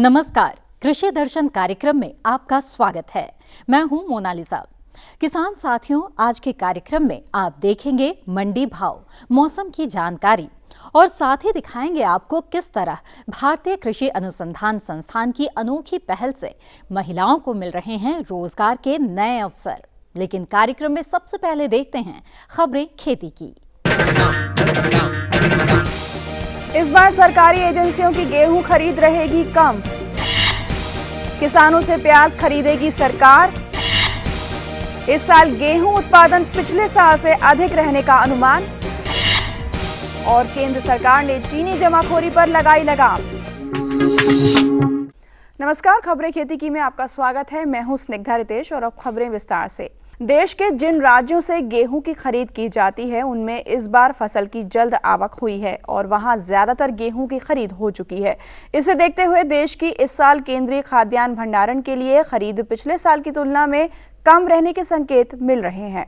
नमस्कार, कृषि दर्शन कार्यक्रम में आपका स्वागत है। मैं हूं मोनालिसा। किसान साथियों, आज के कार्यक्रम में आप देखेंगे मंडी भाव, मौसम की जानकारी और साथ ही दिखाएंगे आपको किस तरह भारतीय कृषि अनुसंधान संस्थान की अनोखी पहल से महिलाओं को मिल रहे हैं रोजगार के नए अवसर। लेकिन कार्यक्रम में सबसे पहले देखते हैं खबरें खेती की। इस बार सरकारी एजेंसियों की गेहूं खरीद रहेगी कम। किसानों से प्याज खरीदेगी सरकार। इस साल गेहूं उत्पादन पिछले साल से अधिक रहने का अनुमान। और केंद्र सरकार ने चीनी जमाखोरी पर लगाई लगाम। नमस्कार, खबरें खेती की में आपका स्वागत है। मैं हूं स्निग्धा रितेश और अब खबरें विस्तार से। देश के जिन राज्यों से गेहूं की खरीद की जाती है उनमें इस बार फसल की जल्द आवक हुई है और वहां ज्यादातर गेहूं की खरीद हो चुकी है। इसे देखते हुए देश की इस साल केंद्रीय खाद्यान्न भंडारण के लिए खरीद पिछले साल की तुलना में कम रहने के संकेत मिल रहे हैं।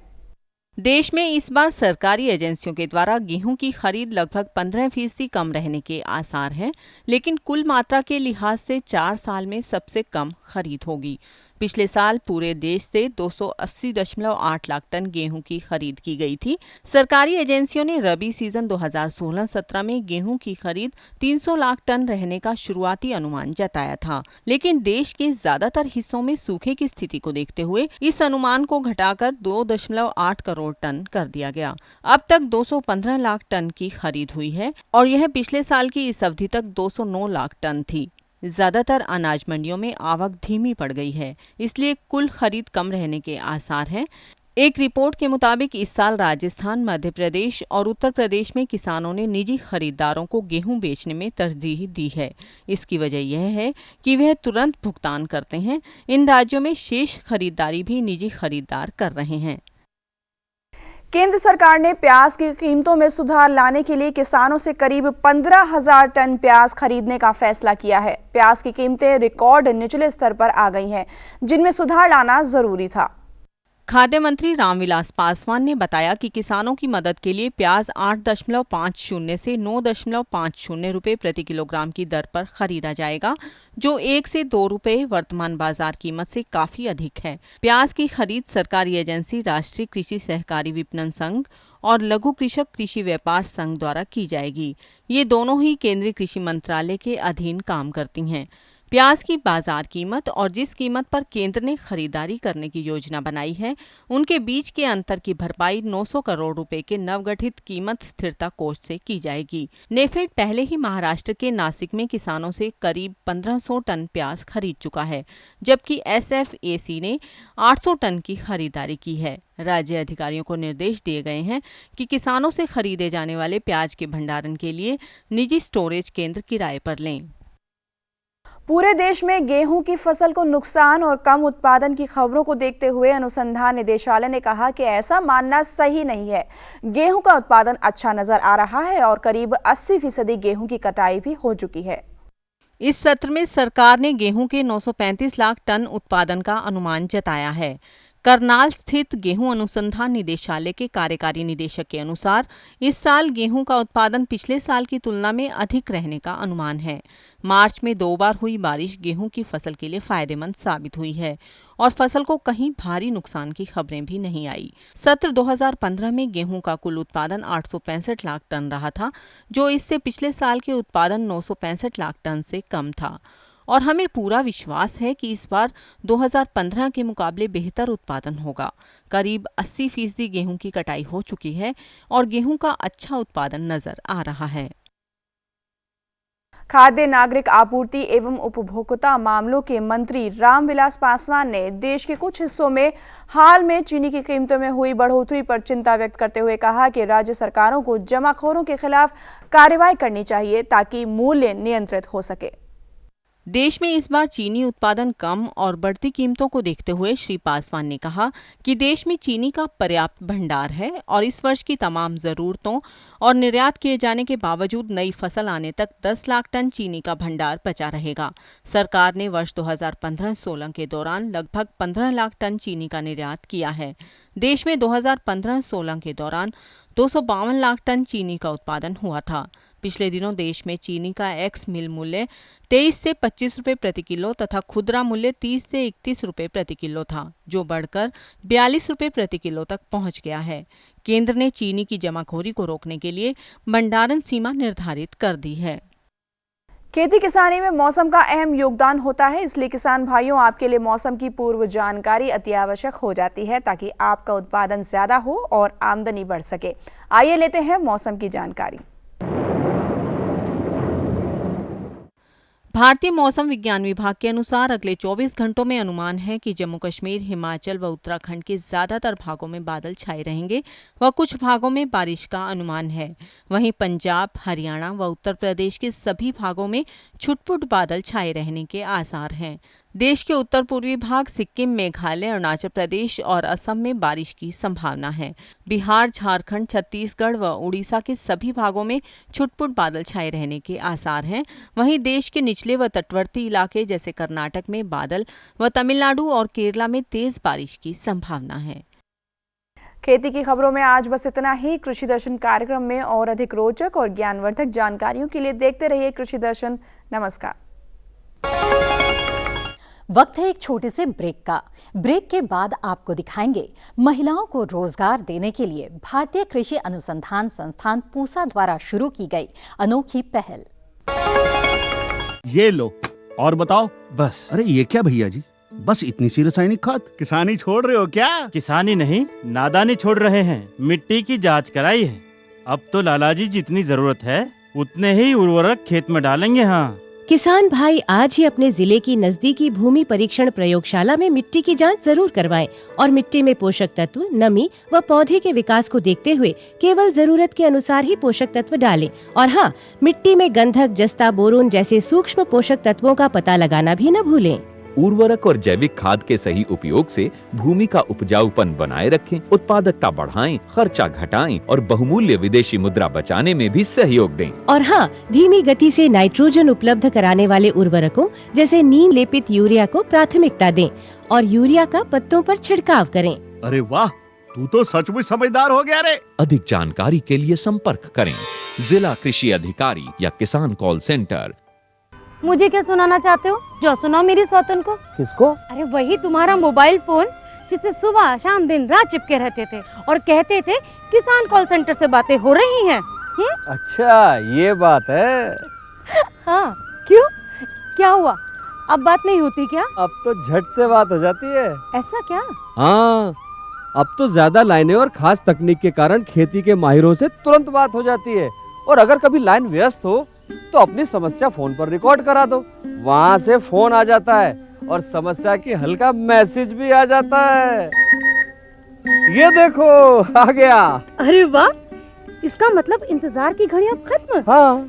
देश में इस बार सरकारी एजेंसियों के द्वारा गेहूं की खरीद लगभग 15% कम रहने के आसार हैं, लेकिन कुल मात्रा के लिहाज से 4 साल में सबसे कम खरीद होगी। पिछले साल पूरे देश से 280.8 लाख टन गेहूं की खरीद की गई थी। सरकारी एजेंसियों ने रबी सीजन 2016-17 में गेहूं की खरीद 300 लाख टन रहने का शुरुआती अनुमान जताया था, लेकिन देश के ज्यादातर हिस्सों में सूखे की स्थिति को देखते हुए इस अनुमान को घटाकर 2.8 करोड़ टन कर दिया गया। अब तक 215 लाख टन की खरीद हुई है और यह पिछले साल की इस अवधि तक 209 लाख टन थी। ज्यादातर अनाज मंडियों में आवक धीमी पड़ गई है, इसलिए कुल खरीद कम रहने के आसार हैं। एक रिपोर्ट के मुताबिक इस साल राजस्थान, मध्य प्रदेश और उत्तर प्रदेश में किसानों ने निजी खरीदारों को गेहूं बेचने में तरजीह दी है। इसकी वजह यह है कि वह तुरंत भुगतान करते हैं। इन राज्यों में शेष खरीदारी भी निजी खरीदार कर रहे हैं। केंद्र सरकार ने प्याज की कीमतों में सुधार लाने के लिए किसानों से करीब 15,000 टन प्याज खरीदने का फैसला किया है। प्याज की कीमतें रिकॉर्ड निचले स्तर पर आ गई हैं, जिनमें सुधार लाना जरूरी था। खाद्य मंत्री रामविलास पासवान ने बताया कि किसानों की मदद के लिए प्याज 8.50 से 9.50 रुपए प्रति किलोग्राम की दर पर खरीदा जाएगा, जो 1 से 2 रुपए वर्तमान बाजार कीमत से काफी अधिक है। प्याज की खरीद सरकारी एजेंसी राष्ट्रीय कृषि सहकारी विपणन संघ और लघु कृषक कृषि व्यापार संघ द्वारा की जाएगी। ये दोनों ही केंद्रीय कृषि मंत्रालय के अधीन काम करती हैं। प्याज की बाजार कीमत और जिस कीमत पर केंद्र ने खरीदारी करने की योजना बनाई है, उनके बीच के अंतर की भरपाई 900 करोड़ रुपए के नवगठित कीमत स्थिरता कोष से की जाएगी। नेफेड पहले ही महाराष्ट्र के नासिक में किसानों से करीब 1500 टन प्याज खरीद चुका है, जबकि SFAC ने 800 टन की खरीदारी की है। राज्य अधिकारियों को निर्देश दिए गए हैं कि किसानों से खरीदे जाने वाले प्याज के भंडारण के लिए निजी स्टोरेज केंद्र किराए पर लें। पूरे देश में गेहूं की फसल को नुकसान और कम उत्पादन की खबरों को देखते हुए अनुसंधान निदेशालय ने कहा कि ऐसा मानना सही नहीं है। गेहूं का उत्पादन अच्छा नजर आ रहा है और करीब 80% गेहूं की कटाई भी हो चुकी है। इस सत्र में सरकार ने गेहूं के 935 लाख टन उत्पादन का अनुमान जताया है। करनाल स्थित गेहूं अनुसंधान निदेशालय के कार्यकारी निदेशक के अनुसार इस साल गेहूं का उत्पादन पिछले साल की तुलना में अधिक रहने का अनुमान है। मार्च में 2 बार हुई बारिश गेहूं की फसल के लिए फायदेमंद साबित हुई है और फसल को कहीं भारी नुकसान की खबरें भी नहीं आई। सत्र 2015 में गेहूं का कुल उत्पादन 865 लाख टन रहा था, जो इससे पिछले साल के उत्पादन 965 लाख टन से कम था और हमें पूरा विश्वास है कि इस बार 2015 के मुकाबले बेहतर उत्पादन होगा। करीब 80% गेहूं की कटाई हो चुकी है और गेहूं का अच्छा उत्पादन नजर आ रहा है। खाद्य नागरिक आपूर्ति एवं उपभोक्ता मामलों के मंत्री रामविलास पासवान ने देश के कुछ हिस्सों में हाल में चीनी की कीमतों में हुई बढ़ोतरी पर चिंता व्यक्त करते हुए कहा कि राज्य सरकारों को जमाखोरों के खिलाफ कार्रवाई करनी चाहिए ताकि मूल्य नियंत्रित हो सके। देश में इस बार चीनी उत्पादन कम और बढ़ती कीमतों को देखते हुए श्री पासवान ने कहा कि देश में चीनी का पर्याप्त भंडार है और इस वर्ष की तमाम जरूरतों और निर्यात किए जाने के बावजूद नई फसल आने तक 10 लाख टन चीनी का भंडार बचा रहेगा। सरकार ने वर्ष 2015-16 के दौरान लगभग 15 लाख टन चीनी का निर्यात किया है। देश में 2015-16 के दौरान 252 लाख टन चीनी का उत्पादन हुआ था। पिछले दिनों देश में चीनी का एक्स मिल मूल्य 23 से 25 रुपए प्रति किलो तथा खुदरा मूल्य 30 से 31 रुपए प्रति किलो था, जो बढ़कर 42 रुपए प्रति किलो तक पहुंच गया है। केंद्र ने चीनी की जमाखोरी को रोकने के लिए भंडारण सीमा निर्धारित कर दी है। खेती किसानी में मौसम का अहम योगदान होता है, इसलिए किसान भाइयों, आपके लिए मौसम की पूर्व जानकारी अति आवश्यक हो जाती है ताकि आपका उत्पादन ज्यादा हो और आमदनी बढ़ सके। आइए लेते हैं मौसम की जानकारी। भारतीय मौसम विज्ञान विभाग के अनुसार अगले 24 घंटों में अनुमान है कि जम्मू कश्मीर, हिमाचल व उत्तराखंड के ज्यादातर भागों में बादल छाए रहेंगे व कुछ भागों में बारिश का अनुमान है। वहीं पंजाब, हरियाणा व उत्तर प्रदेश के सभी भागों में छुटपुट बादल छाए रहने के आसार हैं। देश के उत्तर पूर्वी भाग, सिक्किम, मेघालय, अरुणाचल प्रदेश और असम में बारिश की संभावना है। बिहार, झारखंड, छत्तीसगढ़ व उड़ीसा के सभी भागों में छुटपुट बादल छाए रहने के आसार हैं। वहीं देश के निचले व तटवर्ती इलाके जैसे कर्नाटक में बादल व तमिलनाडु और केरला में तेज बारिश की संभावना है। खेती की खबरों में आज बस इतना ही। कृषि दर्शन कार्यक्रम में और अधिक रोचक और ज्ञानवर्धक जानकारियों के लिए देखते रहिए कृषि दर्शन। नमस्कार। वक्त है एक छोटे से ब्रेक का। ब्रेक के बाद आपको दिखाएंगे महिलाओं को रोजगार देने के लिए भारतीय कृषि अनुसंधान संस्थान पूसा द्वारा शुरू की गई अनोखी पहल। ये लो और बताओ। बस। अरे ये क्या भैया जी, बस इतनी सी रासायनिक खाद? किसानी छोड़ रहे हो क्या? किसानी नहीं, नादानी छोड़ रहे हैं। मिट्टी की जांच कराई है। अब तो लालाजी जितनी जरूरत है उतने ही उर्वरक खेत में डालेंगे। हाँ, किसान भाई आज ही अपने जिले की नजदीकी भूमि परीक्षण प्रयोगशाला में मिट्टी की जांच जरूर करवाएं और मिट्टी में पोषक तत्व, नमी व पौधे के विकास को देखते हुए केवल जरूरत के अनुसार ही पोषक तत्व डालें। और हाँ, मिट्टी में गंधक, जस्ता, बोरोन जैसे सूक्ष्म पोषक तत्वों का पता लगाना भी न भूलें। उर्वरक और जैविक खाद के सही उपयोग से भूमि का उपजाऊपन बनाए रखें, उत्पादकता बढ़ाएं, खर्चा घटाएं और बहुमूल्य विदेशी मुद्रा बचाने में भी सहयोग दें। और हाँ, धीमी गति से नाइट्रोजन उपलब्ध कराने वाले उर्वरकों जैसे नीम लेपित यूरिया को प्राथमिकता दें और यूरिया का पत्तों पर छिड़काव करें। अरे वाह, तू तो सचमुच समझदार हो गया रे। अधिक जानकारी के लिए संपर्क करें जिला कृषि अधिकारी या किसान कॉल सेंटर। मुझे क्या सुनाना चाहते हो? जो सुनाओ मेरी सौतन को। किसको? अरे वही तुम्हारा मोबाइल फोन जिससे सुबह शाम दिन रात चिपके रहते थे और कहते थे किसान कॉल सेंटर से बातें हो रही हैं। अच्छा, ये बात है। हाँ, क्यों? क्या हुआ? अब बात नहीं होती क्या? अब तो झट से बात हो जाती है। ऐसा क्या? हाँ, अब तो ज्यादा लाइनें और खास तकनीक के कारण खेती के माहिरों से तुरंत बात हो जाती है। और अगर कभी लाइन व्यस्त हो तो अपनी समस्या फोन पर रिकॉर्ड करा दो, वहाँ से फोन आ जाता है और समस्या की हल का मैसेज भी आ जाता है। ये देखो, आ गया। अरे वाह, इसका मतलब इंतजार की घड़ी अब खत्म। हाँ,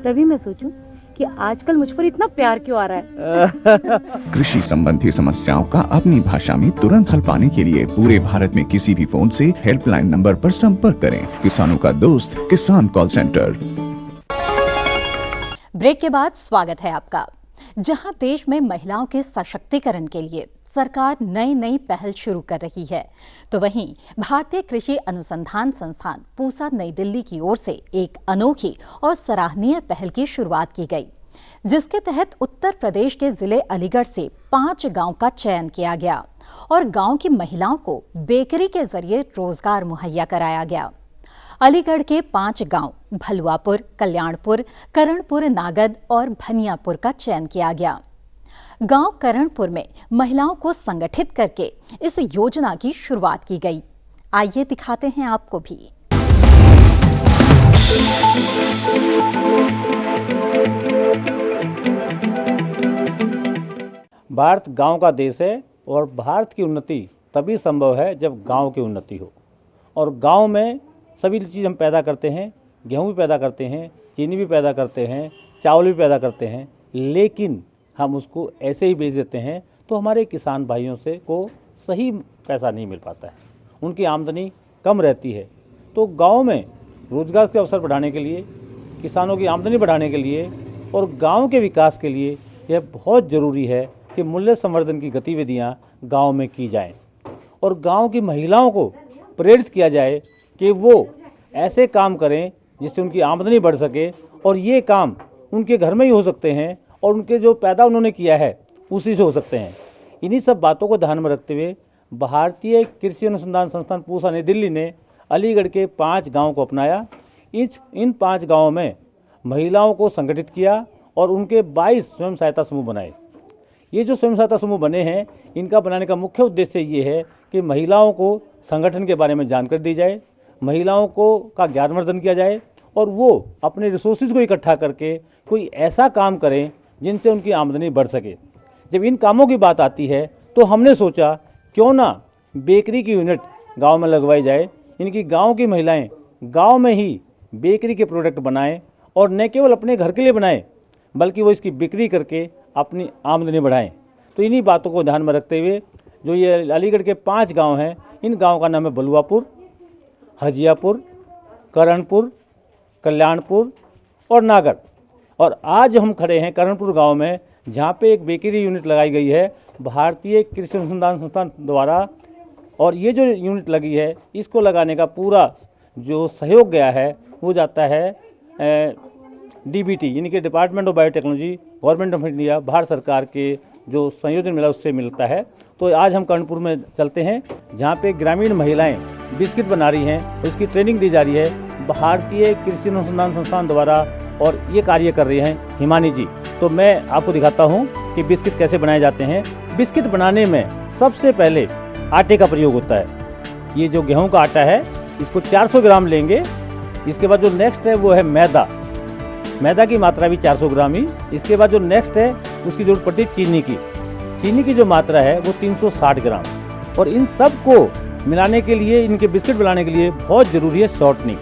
तभी मैं सोचूं कि आजकल मुझ पर इतना प्यार क्यों आ रहा है। कृषि संबंधी समस्याओं का अपनी भाषा में तुरंत हल पाने के लिए पूरे भारत में किसी भी फोन से हेल्पलाइन नंबर पर संपर्क करें। किसानों का दोस्त किसान कॉल सेंटर। ब्रेक के बाद स्वागत है आपका। जहां देश में महिलाओं के सशक्तिकरण के लिए सरकार नई नई पहल शुरू कर रही है, तो वहीं भारतीय कृषि अनुसंधान संस्थान पूसा नई दिल्ली की ओर से एक अनोखी और सराहनीय पहल की शुरुआत की गई, जिसके तहत उत्तर प्रदेश के जिले अलीगढ़ से 5 गांव का चयन किया गया और गांव की महिलाओं को बेकरी के जरिए रोजगार मुहैया कराया गया। अलीगढ़ के 5 गांव भलुआपुर, कल्याणपुर, करणपुर, नागद और भनियापुर का चयन किया गया। गांव करणपुर में महिलाओं को संगठित करके इस योजना की शुरुआत की गई। आइए दिखाते हैं आपको भी। भारत गांव का देश है और भारत की उन्नति तभी संभव है जब गांव की उन्नति हो। और गांव में सभी चीज़ हम पैदा करते हैं, गेहूं भी पैदा करते हैं, चीनी भी पैदा करते हैं, चावल भी पैदा करते हैं, लेकिन हम उसको ऐसे ही बेच देते हैं तो हमारे किसान भाइयों से को सही पैसा नहीं मिल पाता है, उनकी आमदनी कम रहती है। तो गांव में रोजगार के अवसर बढ़ाने के लिए, किसानों की आमदनी बढ़ाने के लिए और गांव के विकास के लिए यह बहुत ज़रूरी है कि मूल्य संवर्धन की गतिविधियां गांव में की जाएं और गांव की महिलाओं को प्रेरित किया जाए कि वो ऐसे काम करें जिससे उनकी आमदनी बढ़ सके, और ये काम उनके घर में ही हो सकते हैं और उनके जो पैदा उन्होंने किया है उसी से हो सकते हैं। इन्हीं सब बातों को ध्यान में रखते हुए भारतीय कृषि अनुसंधान संस्थान पूसा नई दिल्ली ने अलीगढ़ के 5 गाँव को अपनाया। इन 5 गाँवों में महिलाओं को संगठित किया और उनके 22 स्वयं सहायता समूह बनाए। ये जो स्वयं सहायता समूह बने हैं, इनका बनाने का मुख्य उद्देश्य ये है कि महिलाओं को संगठन के बारे में जानकारी दी जाए, महिलाओं को का ज्ञानवर्धन किया जाए और वो अपने रिसोर्सेज को इकट्ठा करके कोई ऐसा काम करें जिनसे उनकी आमदनी बढ़ सके। जब इन कामों की बात आती है तो हमने सोचा क्यों ना बेकरी की यूनिट गांव में लगवाई जाए। इनकी गांव की महिलाएं गांव में ही बेकरी के प्रोडक्ट बनाएं और न केवल अपने घर के लिए बनाएं बल्कि वो इसकी बिक्री करके अपनी आमदनी बढ़ाएं। तो इन्हीं बातों को ध्यान में रखते हुए जो ये अलीगढ़ के 5 गांव हैं, इन गांव का नाम है बलुआपुर, हजियापुर, करणपुर, कल्याणपुर और नागर। और आज हम खड़े हैं करणपुर गांव में, जहां पे एक बेकरी यूनिट लगाई गई है भारतीय कृषि अनुसंधान संस्थान द्वारा। और ये जो यूनिट लगी है, इसको लगाने का पूरा जो सहयोग गया है वो जाता है DBT यानी कि department of biotechnology, government of India, Bharat सरकार के जो संयोजन मिला उससे मिलता है। तो आज हम कर्णपुर में चलते हैं, जहाँ पे ग्रामीण महिलाएं बिस्किट बना रही हैं, उसकी ट्रेनिंग दी जा रही है भारतीय कृषि अनुसंधान संस्थान द्वारा, और ये कार्य कर रही हैं हिमानी जी। तो मैं आपको दिखाता हूँ कि बिस्किट कैसे बनाए जाते हैं। बिस्किट बनाने में सबसे पहले आटे का प्रयोग होता है। ये जो गेहूँ का आटा है, इसको 400 ग्राम लेंगे। इसके बाद जो नेक्स्ट है वो है मैदा। मैदा की मात्रा भी 400 ग्राम ही। इसके बाद जो नेक्स्ट है उसकी जरूरत पड़ती है चीनी की। चीनी की जो मात्रा है वो 360 ग्राम। और इन सब को मिलाने के लिए, इनके बिस्किट बनाने के लिए बहुत ज़रूरी है शॉर्टनिंग,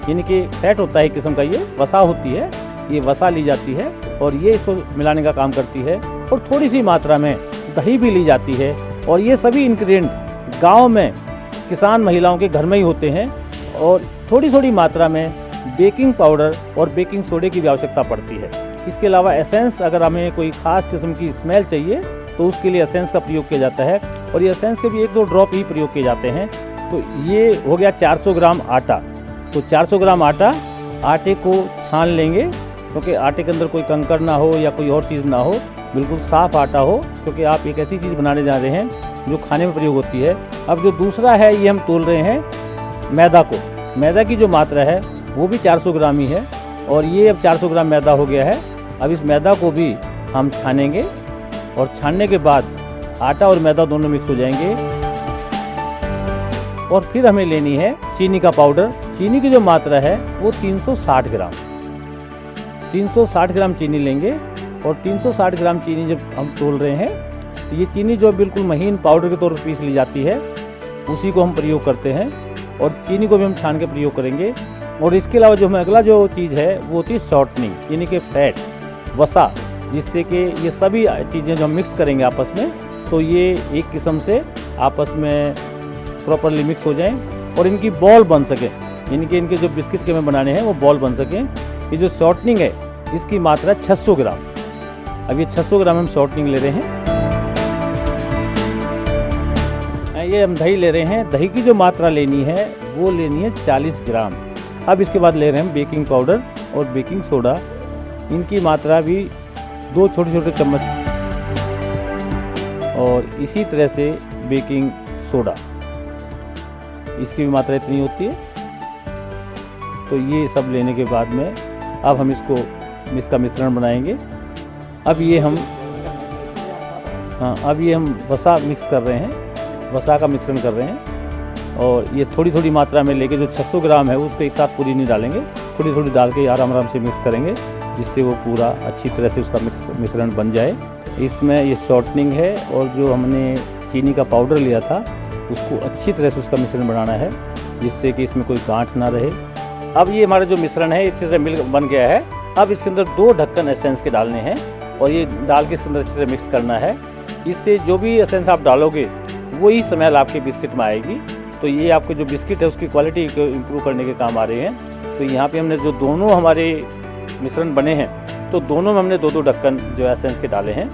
यानी कि फैट होता है एक किस्म का, ये वसा होती है, ये वसा ली जाती है और ये इसको मिलाने का काम करती है। और थोड़ी सी मात्रा में दही भी ली जाती है। और ये सभी इंग्रेडिएंट गाँव में किसान महिलाओं के घर में ही होते हैं। और थोड़ी थोड़ी मात्रा में बेकिंग पाउडर और बेकिंग सोडे की भी आवश्यकता पड़ती है। इसके अलावा एसेंस, अगर हमें कोई ख़ास किस्म की स्मेल चाहिए तो उसके लिए एसेंस का प्रयोग किया जाता है। और ये एसेंस के भी 1-2 ड्रॉप ही प्रयोग किए जाते हैं। तो ये हो गया 400 ग्राम आटा। तो 400 ग्राम आटे को छान लेंगे, क्योंकि आटे के अंदर कोई कंकड़ ना हो या कोई और चीज़ ना हो, बिल्कुल साफ़ आटा हो, क्योंकि आप एक ऐसी चीज़ बनाने जा रहे हैं जो खाने में प्रयोग होती है। अब जो दूसरा है, ये हम तोल रहे हैं मैदा को। मैदा की जो मात्रा है वो भी 400 ग्राम ही है। और ये अब 400 ग्राम मैदा हो गया है। अब इस मैदा को भी हम छानेंगे और छानने के बाद आटा और मैदा दोनों मिक्स हो जाएंगे। और फिर हमें लेनी है चीनी का पाउडर। चीनी की जो मात्रा है वो 360 ग्राम। 360 ग्राम चीनी लेंगे। और 360 ग्राम चीनी जब हम तोल रहे हैं, तो ये चीनी जो बिल्कुल महीन पाउडर के तौर पर पीस ली जाती है, उसी को हम प्रयोग करते हैं। और चीनी को भी हम छान के प्रयोग करेंगे। और इसके अलावा जो हमें अगला जो चीज़ है वो होती है शॉर्टनिंग, यानी कि फैट, वसा, जिससे कि ये सभी चीज़ें जो हम मिक्स करेंगे आपस में, तो ये एक किस्म से आपस में प्रॉपरली मिक्स हो जाएं और इनकी बॉल बन सके, यानी कि इनके जो बिस्किट के हमें बनाने हैं वो बॉल बन सकें। ये जो शॉर्टनिंग है इसकी मात्रा 600 ग्राम। अब ये 600 ग्राम हम शॉर्टनिंग ले रहे हैं। ये हम दही ले रहे हैं। दही की जो मात्रा लेनी है वो लेनी है 40 ग्राम। अब इसके बाद ले रहे हैं बेकिंग पाउडर और बेकिंग सोडा। इनकी मात्रा भी 2 छोटे-छोटे चम्मच। और इसी तरह से बेकिंग सोडा, इसकी भी मात्रा इतनी होती है। तो ये सब लेने के बाद में अब हम इसका मिश्रण बनाएंगे। अब ये हम वसा मिक्स कर रहे हैं, वसा का मिश्रण कर रहे हैं। और ये थोड़ी थोड़ी मात्रा में लेके जो 600 ग्राम है उसको एक साथ पूरी नहीं डालेंगे, थोड़ी थोड़ी डाल के आराम आराम से मिक्स करेंगे, जिससे वो पूरा अच्छी तरह से उसका मिश्रण बन जाए। इसमें ये शॉर्टनिंग है और जो हमने चीनी का पाउडर लिया था उसको अच्छी तरह से उसका मिश्रण बनाना है, जिससे कि इसमें कोई गांठ ना रहे। अब ये हमारा जो मिश्रण है अच्छे से मिल बन गया है। अब इसके अंदर 2 ढक्कन एसेंस के डालने हैं और ये डाल के इसके अंदर अच्छे से मिक्स करना है। इससे जो भी एसेंस आप डालोगे वही स्मेल आपके बिस्किट में आएगी। तो ये आपके जो बिस्किट है उसकी क्वालिटी को इम्प्रूव करने के काम आ रहे हैं। तो यहाँ पे हमने जो दोनों हमारे मिश्रण बने हैं, तो दोनों में हमने 2-2 ढक्कन जो एसेंस के डाले हैं।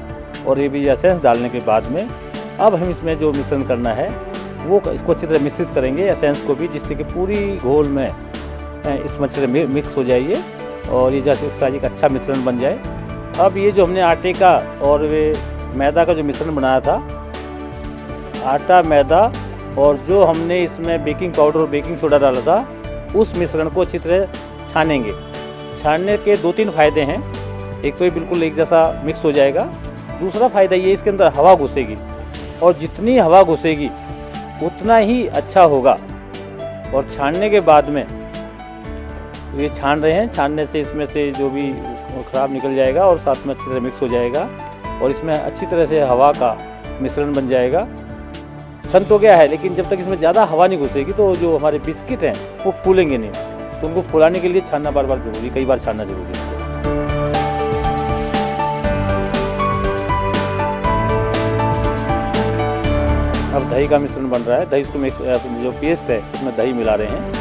और ये भी एसेंस डालने के बाद में अब हम इसमें जो मिश्रण करना है वो इसको अच्छी तरह मिश्रित करेंगे एसेंस को भी, जिससे कि पूरी घोल में इसमें अच्छे से मिक्स हो जाए ये, और ये जैसे इसका एक अच्छा मिश्रण बन जाए। अब ये जो हमने आटे का और मैदा का जो मिश्रण बनाया था, आटा, मैदा और जो हमने इसमें बेकिंग पाउडर और बेकिंग सोडा डाला था, उस मिश्रण को अच्छी तरह छानेंगे। छानने के 2-3 फ़ायदे हैं। एक तो ये बिल्कुल एक जैसा मिक्स हो जाएगा। दूसरा फ़ायदा ये इसके अंदर हवा घुसेगी, और जितनी हवा घुसेगी उतना ही अच्छा होगा। और छानने के बाद में ये छान रहे हैं, छानने से इसमें से जो भी ख़राब निकल जाएगा और साथ में अच्छी तरह मिक्स हो जाएगा, और इसमें अच्छी तरह से हवा का मिश्रण बन जाएगा। सन तो गया है, लेकिन जब तक इसमें ज़्यादा हवा नहीं घुसेगी तो जो हमारे बिस्किट हैं वो फूलेंगे नहीं। तो उनको फुलाने के लिए छानना बार बार जरूरी, कई बार छानना जरूरी है। अब दही का मिश्रण बन रहा है। दही इसको मिक्स, जो पेस्ट है उसमें दही मिला रहे हैं।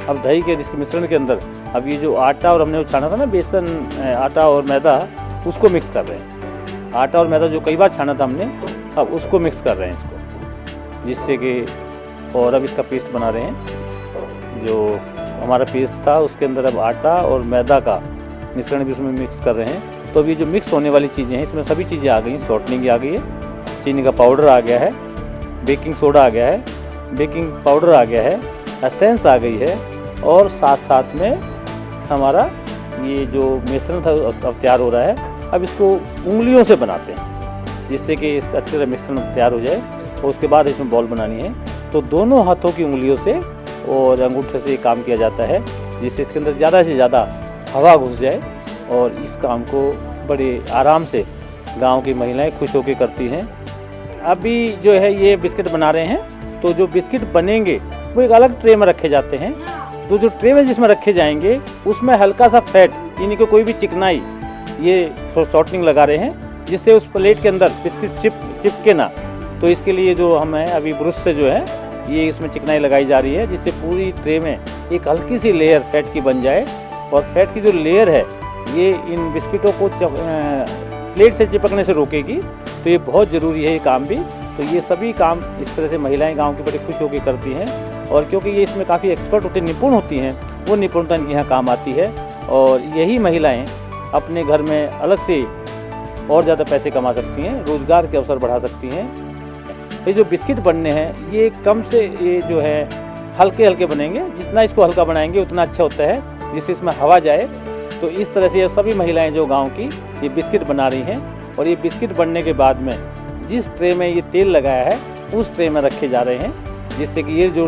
अब दही के इसके मिश्रण के अंदर अब ये जो आटा और हमने छाना था ना, बेसन, आटा और मैदा, उसको मिक्स कर रहे हैं। आटा और मैदा जो कई बार छाना था हमने, अब उसको मिक्स कर रहे हैं इसको, जिससे कि, और अब इसका पेस्ट बना रहे हैं। जो हमारा पेस्ट था उसके अंदर अब आटा और मैदा का मिश्रण भी उसमें मिक्स कर रहे हैं। तो अब ये जो मिक्स होने वाली चीज़ें हैं, इसमें सभी चीज़ें आ गई हैं। शॉर्टनिंग आ गई है, चीनी का पाउडर आ गया है, बेकिंग सोडा आ गया है, बेकिंग पाउडर आ गया है, एसेंस आ गई है, और साथ साथ में हमारा ये जो मिश्रण था अब तैयार हो रहा है। अब इसको उंगलियों से बनाते हैं, जिससे कि इसका अच्छे से मिश्रण तैयार हो जाए। और उसके बाद इसमें बॉल बनानी है, तो दोनों हाथों की उंगलियों से और अंगूठे से ये काम किया जाता है, जिससे इसके अंदर ज़्यादा से ज़्यादा हवा घुस जाए। और इस काम को बड़े आराम से गांव की महिलाएं खुश होकर करती हैं। अभी जो है ये बिस्किट बना रहे हैं, तो जो बिस्किट बनेंगे वो एक अलग ट्रे में रखे जाते हैं। तो जो ट्रे में जिसमें रखे जाएंगे उसमें हल्का सा फैट, यानी कि कोई भी चिकनाई, ये शॉर्टनिंग लगा रहे हैं, जिससे उस प्लेट के अंदर बिस्किट चिपके ना। तो इसके लिए जो हम है अभी ब्रश से जो है ये इसमें चिकनाई लगाई जा रही है, जिससे पूरी ट्रे में एक हल्की सी लेयर फैट की बन जाए। और फैट की जो लेयर है ये इन बिस्किटों को प्लेट से चिपकने से रोकेगी। तो ये बहुत ज़रूरी है ये काम भी। तो ये सभी काम इस तरह से महिलाएं गांव की बड़ी खुश होकर करती हैं, और क्योंकि ये इसमें काफ़ी एक्सपर्ट होती, निपुण होती हैं, वो निपुणता इनके यहाँ काम आती है। और यही महिलाएं अपने घर में अलग से और ज़्यादा पैसे कमा सकती हैं, रोज़गार के अवसर बढ़ा सकती हैं। ये जो बिस्किट बनने हैं ये कम से ये जो है हल्के हल्के बनेंगे, जितना इसको हल्का बनाएंगे उतना अच्छा होता है, जिससे इसमें हवा जाए। तो इस तरह से ये सभी महिलाएं जो गांव की ये बिस्किट बना रही हैं, और ये बिस्किट बनने के बाद में जिस ट्रे में ये तेल लगाया है उस ट्रे में रखे जा रहे हैं, जिससे कि ये जो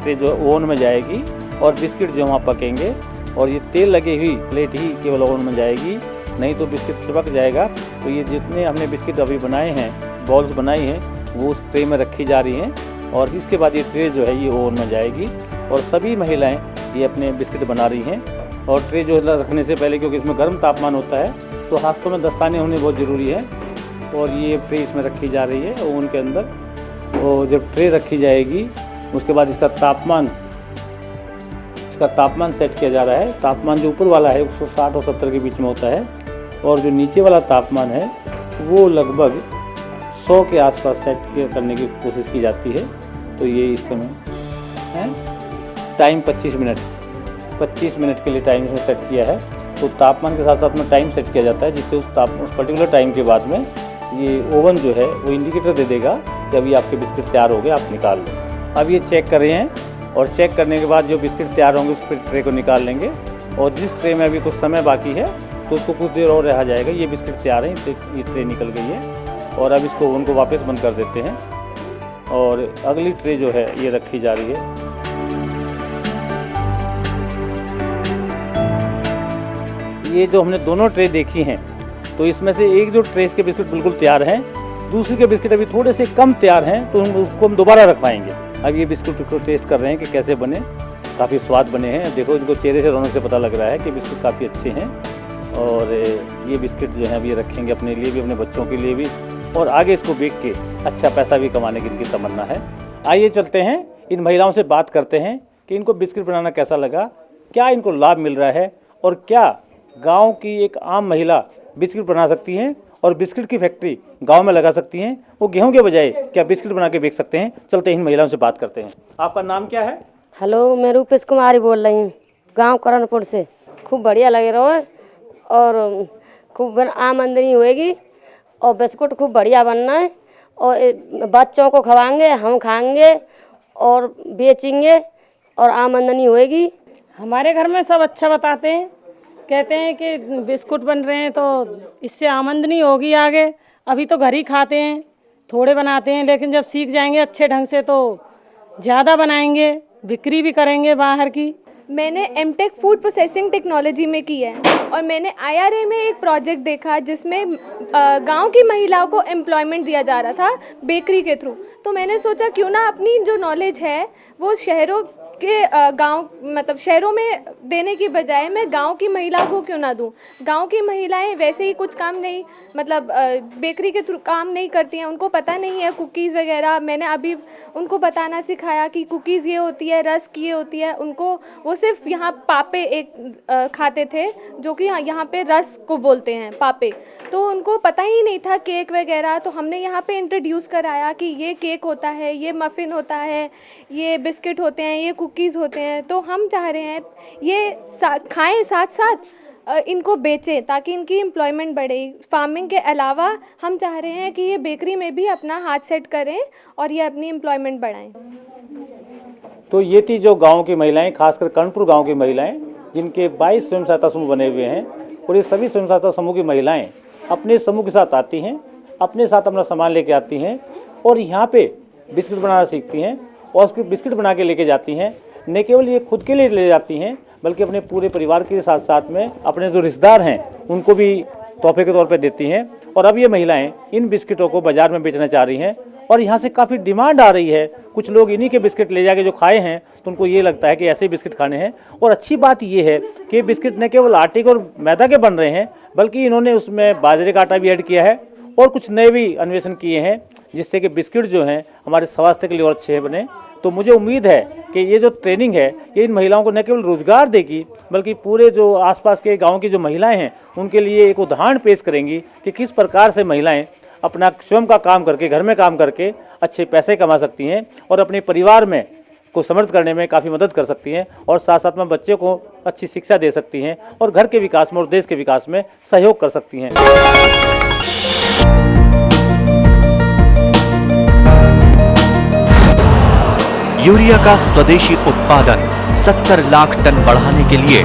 ट्रे जो ओवन में जाएगी और बिस्किट जो वहाँ पकेंगे, और ये तेल लगी हुई प्लेट ही केवल ओवन में जाएगी, नहीं तो बिस्किट चिपक जाएगा। तो ये जितने हमने बिस्किट अभी बनाए हैं, बॉल्स बनाई हैं, वो उस ट्रे में रखी जा रही हैं, और इसके बाद ये ट्रे जो है ये ओवन में जाएगी। और सभी महिलाएं ये अपने बिस्किट बना रही हैं। और ट्रे जो रखने से पहले, क्योंकि इसमें गर्म तापमान होता है, तो हाथों में दस्ताने होने बहुत ज़रूरी है। और ये ट्रे इसमें रखी जा रही है ओवन के अंदर। और जब ट्रे रखी जाएगी उसके बाद इसका तापमान सेट किया जा रहा है। तापमान जो ऊपर वाला है 160 और 70 के बीच में होता है, और जो नीचे वाला तापमान है वो लगभग 100 के आसपास सेट करने की कोशिश की जाती है। तो ये इस समय है टाइम 25 मिनट के लिए टाइम इसमें सेट किया है। तो तापमान के साथ साथ में टाइम सेट किया जाता है, जिससे उस पर्टिकुलर टाइम के बाद में ये ओवन जो है वो इंडिकेटर दे देगा कि अभी आपके बिस्किट तैयार हो गए, आप निकाल लो। अब ये चेक कर रहे हैं, और चेक करने के बाद जो बिस्किट तैयार होंगे उस ट्रे को निकाल लेंगे। और जिस ट्रे में अभी कुछ समय बाकी है तो उसको कुछ देर और रहा जाएगा। ये बिस्किट तैयार है, ये ट्रे निकल गई है, और अब इसको ओवन को वापस बंद कर देते हैं, और अगली ट्रे जो है ये रखी जा रही है। ये जो हमने दोनों ट्रे देखी हैं, तो इसमें से एक जो ट्रे के बिस्किट बिल्कुल तैयार हैं, दूसरे के बिस्किट अभी थोड़े से कम तैयार हैं, तो उसको हम दोबारा रखवाएंगे। अब ये बिस्कुट को टेस्ट कर रहे हैं कि कैसे बने। काफ़ी स्वाद बने हैं। देखो इनको चेहरे से रौनक से पता लग रहा है कि बिस्कुट काफ़ी अच्छे हैं। और ये बिस्किट जो है अभी रखेंगे अपने लिए भी, अपने बच्चों के लिए भी, और आगे इसको बेच के अच्छा पैसा भी कमाने की इनकी तमन्ना है। आइए चलते हैं, इन महिलाओं से बात करते हैं कि इनको बिस्किट बनाना कैसा लगा, क्या इनको लाभ मिल रहा है, और क्या गांव की एक आम महिला बिस्किट बना सकती हैं और बिस्किट की फैक्ट्री गांव में लगा सकती हैं। वो गेहूं के बजाय क्या बिस्किट बना के बेच सकते हैं। चलते हैं इन महिलाओं से बात करते हैं। आपका नाम क्या है? हेलो, मैं रूपेश कुमारी बोल रही हूँ, गांव करनपुर से। खूब बढ़िया लगे रहो और खूब आमदनी होएगी और बिस्कुट खूब बढ़िया बनना है और बच्चों को खवाएंगे, हम खाएंगे और बेचेंगे और आमदनी होएगी। हमारे घर में सब अच्छा बताते हैं, कहते हैं कि बिस्कुट बन रहे हैं तो इससे आमदनी होगी आगे। अभी तो घर ही खाते हैं, थोड़े बनाते हैं, लेकिन जब सीख जाएंगे अच्छे ढंग से तो ज़्यादा बनाएंगे, बिक्री भी करेंगे बाहर की। मैंने एमटेक फूड प्रोसेसिंग टेक्नोलॉजी में की है और मैंने IRA में एक प्रोजेक्ट देखा जिसमें गांव की महिलाओं को एम्प्लॉयमेंट दिया जा रहा था बेकरी के थ्रू। तो मैंने सोचा क्यों ना अपनी जो नॉलेज है वो शहरों के गांव मतलब शहरों में देने की बजाय मैं गांव की महिलाओं को क्यों ना दूं। गांव की महिलाएं वैसे ही कुछ काम नहीं मतलब बेकरी के थ्रू काम नहीं करती हैं, उनको पता नहीं है कुकीज़ वगैरह। मैंने अभी उनको बताना सिखाया कि कुकीज़ ये होती है, रस्क ये होती है। उनको वो सिर्फ यहाँ पापे एक खाते थे जो कि यहाँ पे रस्क को बोलते हैं पापे, तो उनको पता ही नहीं था केक वगैरह। तो हमने यहाँ पे इंट्रोड्यूस कराया कि ये केक होता है, ये मफ़िन होता है, ये बिस्किट होते हैं, ये कुकीज़ होते हैं। तो हम चाह रहे हैं ये खाएं साथ साथ इनको बेचें ताकि इनकी एम्प्लॉयमेंट बढ़े। फार्मिंग के अलावा हम चाह रहे हैं कि ये बेकरी में भी अपना हाथ सेट करें और ये अपनी एम्प्लॉयमेंट बढ़ाएं। तो ये थी जो गांव की महिलाएं, खासकर कर्णपुर गांव की महिलाएं, जिनके 22 स्वयं सहायता समूह बने हुए हैं। और ये सभी स्वयं सहायता समूह की महिलाएं अपने समूह के साथ आती हैं, अपने साथ अपना सामान लेके आती हैं और यहाँ पे बिस्किट बनाना सीखती हैं और उसके बिस्किट बना के लेके जाती हैं। न केवल ये खुद के लिए ले जाती हैं बल्कि अपने पूरे परिवार के साथ साथ में अपने जो रिश्तेदार हैं उनको भी तोहफे के तौर पे देती हैं। और अब ये महिलाएं इन बिस्किटों को बाज़ार में बेचना चाह रही हैं और यहाँ से काफ़ी डिमांड आ रही है। कुछ लोग इन्हीं के बिस्किट ले जाके जो खाए हैं तो उनको ये लगता है कि ऐसे ही बिस्किट खाने हैं। और अच्छी बात ये है कि बिस्किट न केवल आटे के और मैदा के बन रहे हैं बल्कि इन्होंने उसमें बाजरे का आटा भी ऐड किया है और कुछ नए भी अन्वेषण किए हैं जिससे कि बिस्किट जो हैं हमारे स्वास्थ्य के लिए और अच्छे बने। तो मुझे उम्मीद है कि ये जो ट्रेनिंग है ये इन महिलाओं को न केवल रोजगार देगी बल्कि पूरे जो आसपास के गांव की जो महिलाएं हैं उनके लिए एक उदाहरण पेश करेंगी कि किस प्रकार से महिलाएं अपना स्वयं का काम करके, घर में काम करके अच्छे पैसे कमा सकती हैं और अपने परिवार में को समृद्ध करने में काफ़ी मदद कर सकती हैं और साथ साथ में बच्चों को अच्छी शिक्षा दे सकती हैं और घर के विकास में और देश के विकास में सहयोग कर सकती हैं। यूरिया का स्वदेशी उत्पादन 70 लाख टन बढ़ाने के लिए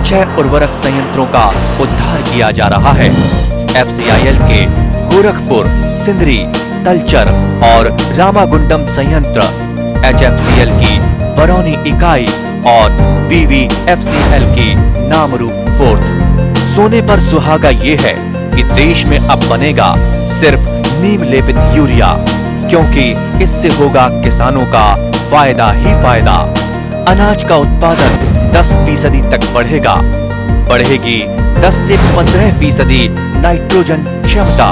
6 उर्वरक संयंत्रों का उद्धार किया जा रहा है। FCIL के गोरखपुर, सिंदरी, तलचर और रामागुंडम संयंत्र, HFCL की बरौनी इकाई और BVFCL की नामरू फोर्थ। सोने पर सुहागा ये है कि देश में अब बनेगा सिर्फ नीम लेपित यूरिया, क्योंकि इससे होगा किसानों का फायदा ही फायदा। अनाज का उत्पादन 10% तक बढ़ेगा। बढ़ेगी 10 से 15% नाइट्रोजन क्षमता।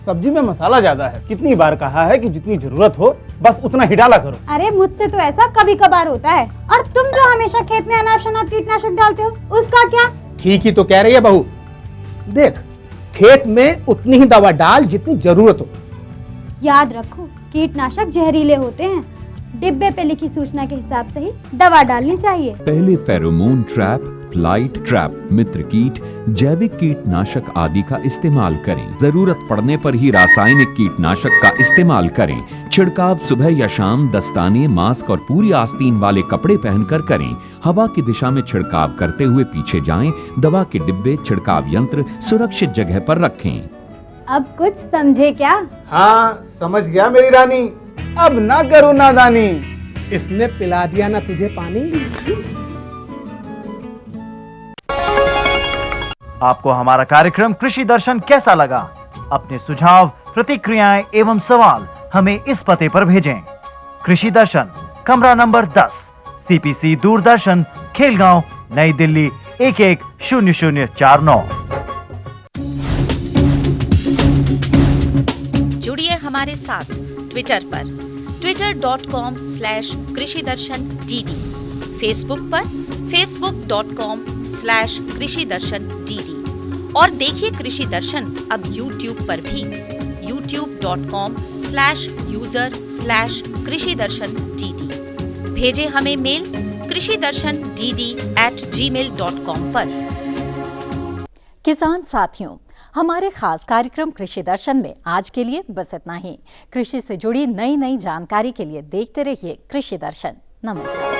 सब्जी में मसाला ज्यादा है। कितनी बार कहा है कि जितनी जरूरत हो बस उतना ही डाला करो। अरे मुझसे तो ऐसा कभी कभार होता है। और तुम जो हमेशा खेत में अनाप शनाप कीटनाशक डालते हो उसका क्या? ठीक ही तो कह रही है बहू। देख, खेत में उतनी ही दवा डाल जितनी जरूरत हो। याद रखो, कीटनाशक जहरीले होते हैं। डिब्बे पे लिखी सूचना के हिसाब से ही दवा डालनी चाहिए। पहले फेरोमोन ट्रैप, फ्लाइट ट्रैप, मित्र कीट, जैविक कीटनाशक आदि का इस्तेमाल करें। जरूरत पड़ने पर ही रासायनिक कीटनाशक का इस्तेमाल करें। छिड़काव सुबह या शाम दस्ताने, मास्क और पूरी आस्तीन वाले कपड़े पहनकर करें। हवा की दिशा में छिड़काव करते हुए पीछे जाएं। दवा के डिब्बे, छिड़काव यंत्र सुरक्षित जगह पर रखें। अब कुछ समझे क्या? हाँ, समझ गया मेरी रानी। अब ना करो नादानी। इसने पिला दिया ना तुझे पानी। आपको हमारा कार्यक्रम कृषि दर्शन कैसा लगा? अपने सुझाव, प्रतिक्रियाएं एवं सवाल हमें इस पते पर भेजें। कृषि दर्शन, कमरा नंबर 10, CPC दूरदर्शन, खेलगांव, नई दिल्ली 110049। जुड़िए हमारे साथ ट्विटर पर twitter.com/कृषि दर्शन DD, फेसबुक पर facebook.com/कृषि दर्शन DD और देखिए कृषि दर्शन अब YouTube पर भी youtube.com/user/कृषि दर्शन DD। भेजें हमें मेल कृषि दर्शन DD@gmail.com पर। किसान साथियों, हमारे खास कार्यक्रम कृषि दर्शन में आज के लिए बस इतना ही। कृषि से जुड़ी नई नई जानकारी के लिए देखते रहिए कृषि दर्शन। नमस्कार।